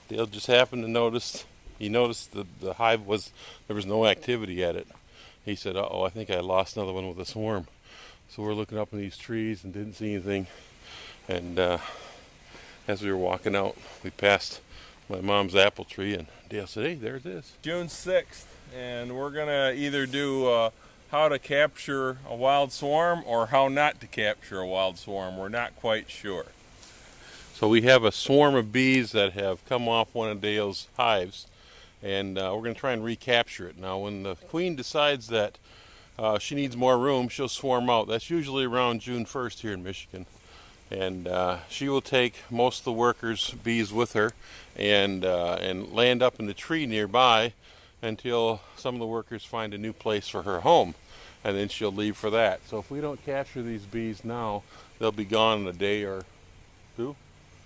Dale just happened to notice, he noticed the hive there was no activity at it. He said, uh-oh, I think I lost another one with a swarm. So we're looking up in these trees and didn't see anything. And as we were walking out, we passed my mom's apple tree, and Dale said, hey, there it is. June 6th, and we're going to either do how to capture a wild swarm or how not to capture a wild swarm. We're not quite sure. So we have a swarm of bees that have come off one of Dale's hives, and we're going to try and recapture it. Now, when the queen decides that she needs more room, she'll swarm out. That's usually around June 1st here in Michigan. And she will take most of the workers' bees with her and land up in the tree nearby until some of the workers find a new place for her home. And then she'll leave for that. So if we don't capture these bees now, they'll be gone in a day or two.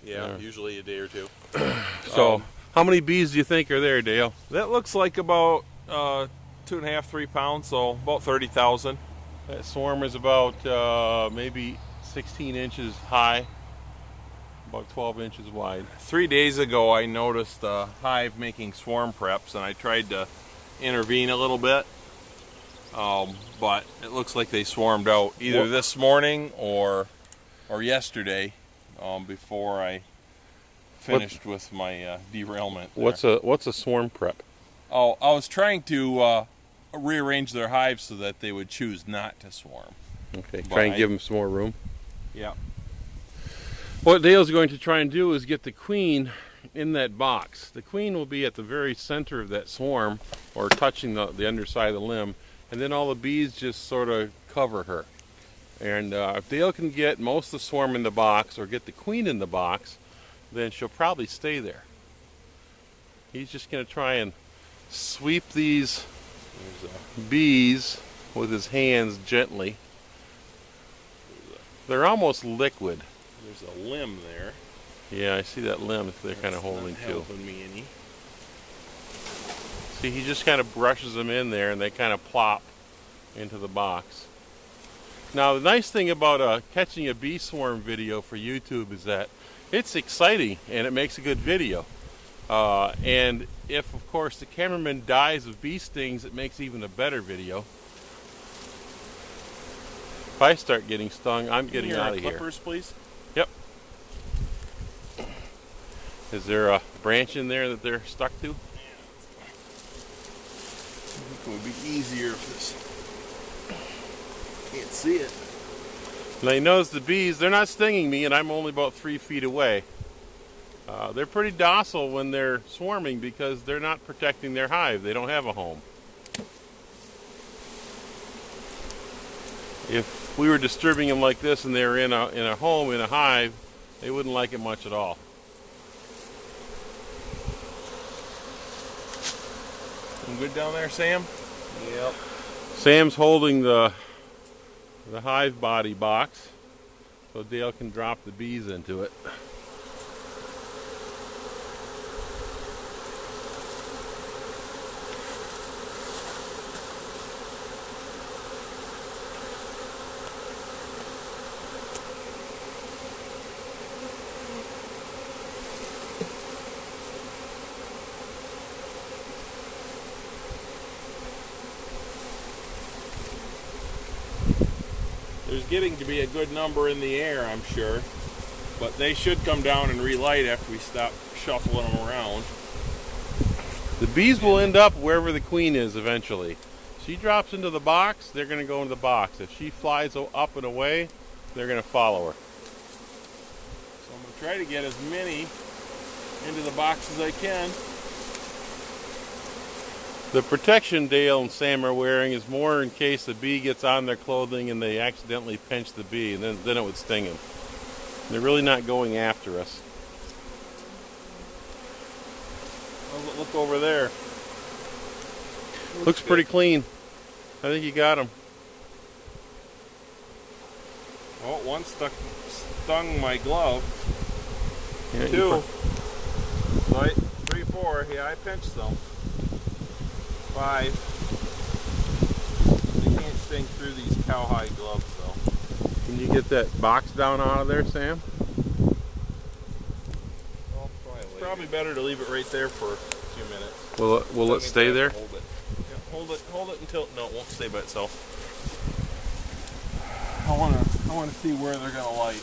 Yeah, usually a day or two. So how many bees do you think are there, Dale? That looks like about 2.5, 3 pounds, so about 30,000. That swarm is about maybe 16 inches high, about 12 inches wide. 3 days ago I noticed a hive making swarm preps, and I tried to intervene a little bit, but it looks like they swarmed out either this morning or yesterday, before I finished with my derailment there. What's a swarm prep? Oh, I was trying to rearrange their hives so that they would choose not to swarm. Okay, try and give them some more room. Yeah. What Dale's going to try and do is get the queen in that box. The queen will be at the very center of that swarm, or touching the underside of the limb, and then all the bees just sort of cover her. And if Dale can get most of the swarm in the box, or get the queen in the box, then she'll probably stay there. He's just going to try and sweep these bees with his hands gently. They're almost liquid. There's a limb there. Yeah, I see that limb they're kind of holding not too. Helping me any. See, he just kind of brushes them in there and they kind of plop into the box. Now, the nice thing about catching a bee swarm video for YouTube is that it's exciting and it makes a good video. And if, of course, the cameraman dies of bee stings, it makes even a better video. If I start getting stung, I'm getting out of here. Clippers, please. Yep. Is there a branch in there that they're stuck to? Yeah. I think it would be easier if this. Can't see it. Now you notice the bees, they're not stinging me, and I'm only about 3 feet away. They're pretty docile when they're swarming because they're not protecting their hive. They don't have a home. If we were disturbing them like this and they were in a home, in a hive, they wouldn't like it much at all. You good down there, Sam? Yep. Sam's holding the hive body box so Dale can drop the bees into it. There's getting to be a good number in the air, I'm sure, but they should come down and relight after we stop shuffling them around. The bees will end up wherever the queen is eventually. She drops into the box, they're going to go into the box. If she flies up and away, they're going to follow her. So I'm going to try to get as many into the box as I can. The protection Dale and Sam are wearing is more in case the bee gets on their clothing and they accidentally pinch the bee, and then it would sting them. They're really not going after us. Look over there. Looks pretty clean. I think you got them. Oh, one stung my glove. Yeah, 2. 3, 4. Yeah, I pinched them. 5. They can't sting through these cowhide gloves, though. Can you get that box down out of there, Sam? Oh, probably better to leave it right there for a few minutes. Will it stay there? Hold it. Yeah, hold it until no, it won't stay by itself. I wanna see where they're gonna light.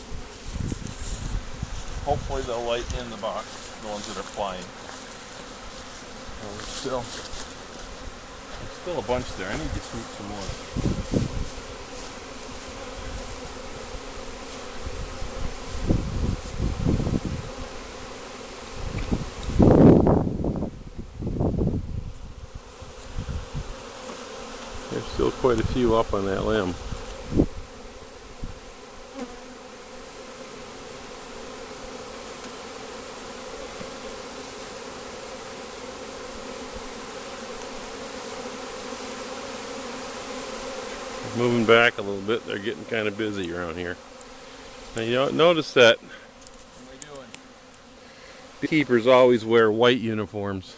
Hopefully they'll light in the box, the ones that are flying. There's still a bunch there. I need to sweep some more. There's still quite a few up on that limb. Moving back a little bit, they're getting kind of busy around here. Now you notice that beekeepers always wear white uniforms.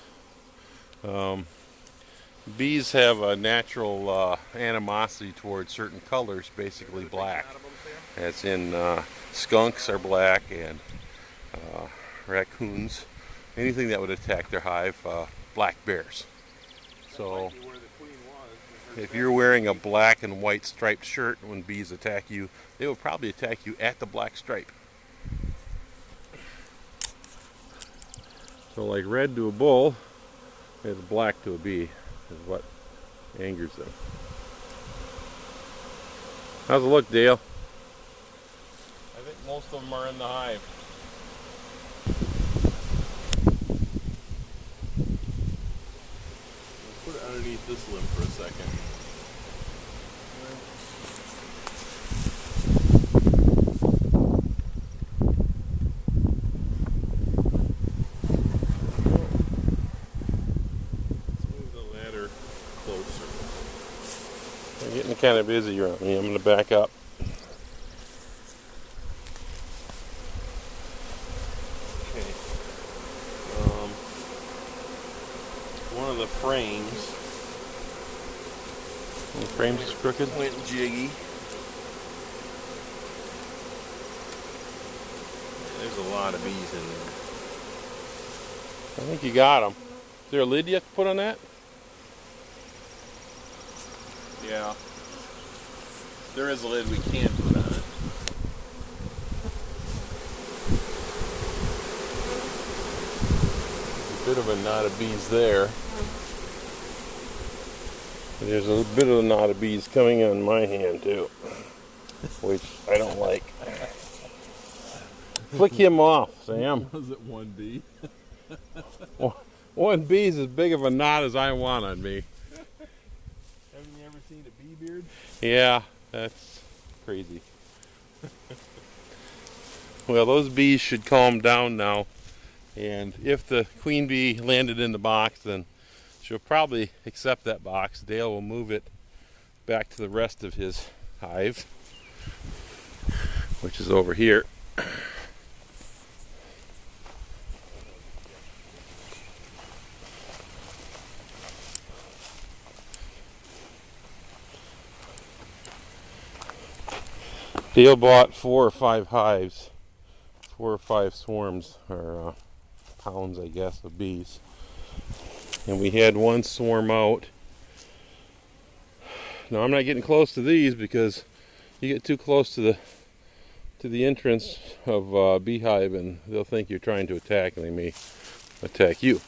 Bees have a natural animosity towards certain colors, basically black. As in skunks are black, and raccoons, anything that would attack their hive, black bears. So if you're wearing a black and white striped shirt, when bees attack you, they will probably attack you at the black stripe. So like red to a bull, is black to a bee, is what angers them. How's it look, Dale? I think most of them are in the hive. Put it underneath this limb for a second. They're getting kind of busy around me. I'm going to back up. Okay. One of the frames. The frame's is crooked. Went jiggy. There's a lot of bees in there. I think you got them. Is there a lid you have to put on that? Yeah. There is a lid we can put on it. There's a bit of a knot of bees there. There's a bit of a knot of bees coming on my hand too, which I don't like. Flick him off, Sam. Was it one bee? One bee's as big of a knot as I want on me. Haven't you ever seen a bee beard? Yeah, that's crazy. Well, those bees should calm down now, and if the queen bee landed in the box, then she'll probably accept that box. Dale will move it back to the rest of his hive, which is over here. Dale bought 4 or 5 hives, 4 or 5 swarms, or pounds, I guess, of bees. And we had one swarm out. Now I'm not getting close to these because you get too close to the entrance of a beehive and they'll think you're trying to attack and they may attack you.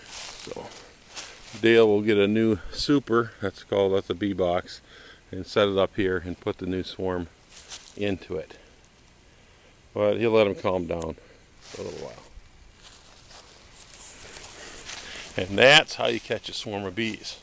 So Dale will get a new super, that's a bee box, and set it up here and put the new swarm into it. But he'll let them calm down for a little while. And that's how you catch a swarm of bees.